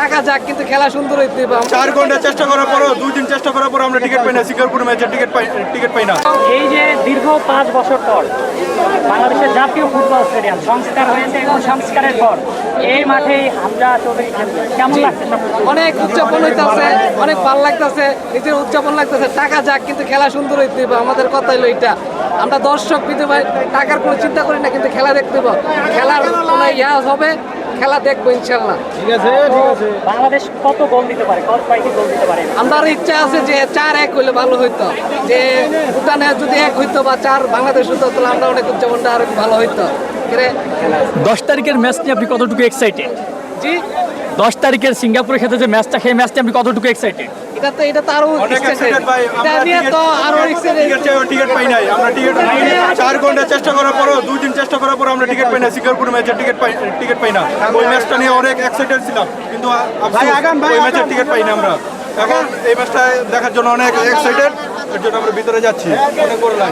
টাকা যাক কিন্তু খেলা সুন্দর হইতে 4 ঘন্টা চেষ্টা করার পরও 2 দিন চেষ্টা করার পর আমরা টিকিট পাই না, সিঙ্গাপুর ম্যাচের টিকিট পাই না। এই যে দীর্ঘ 5 বছর পর বাংলাদেশের জাতীয় ফুটবল স্টেডিয়াম সংস্কার হয়েছে এবং সংস্কারের পর এই মাঠে হামজা চৌধুরী খেলবে, কেমন লাগছে? অনেক উদযাপন হইতেছে, অনেক ভালো লাগতেছে, নিজের উদযাপন লাগতেছে। টাকা যাক কিন্তু খেলা সুন্দর হইতে হবে, আমাদের কথা হলো এটা। আমরা দর্শক কিন্তু ভাই টাকার কোনো চিন্তা করি না, কিন্তু খেলা দেখতে পাবো, খেলার কোনো ইয়া হবে, খেলা দেখবো ইনশাল্লাহ। বাংলাদেশ কত গোল দিতে পারে, কয়টি গোল দিতে পারে? আমার ইচ্ছা আছে যে 4-1 হইলে ভালো হইতো, যে ভুটানে যদি 1 হইতো বা 4 বাংলাদেশ হইতো, তাহলে আমরা অনেক উদযাপনটা আরো ভালো হইতো। 10 তারিখের ম্যাচ নিয়ে আপনি কতটুকু এক্সাইটেড? জি, 10 তারিখের সিঙ্গাপুরের ক্ষেত্রে যে ম্যাচটা, সেই ম্যাচটা আপনি কতটুকু এক্সাইটেড? এটা তো আরো অনেক excited। excited ভাই, এটা নিয়ে তো আরো excited। টিকিট পাই নাই, আমরা 4 ঘন্টা চেষ্টা করার পরও 2 দিন চেষ্টা করার পর আমরা টিকিট পাই না, সিঙ্গাপুর ম্যাচের টিকিট পাই না। ওই ম্যাচটা নিয়ে অনেক এক্সাইটেড ছিলাম, কিন্তু ওই ম্যাচের টিকিট পাই না আমরা। এখন এই ম্যাচটা দেখার জন্য অনেক এক্সাইটেড, এর জন্য আমরা ভিতরে যাচ্ছি। অনেক বড় লাইন।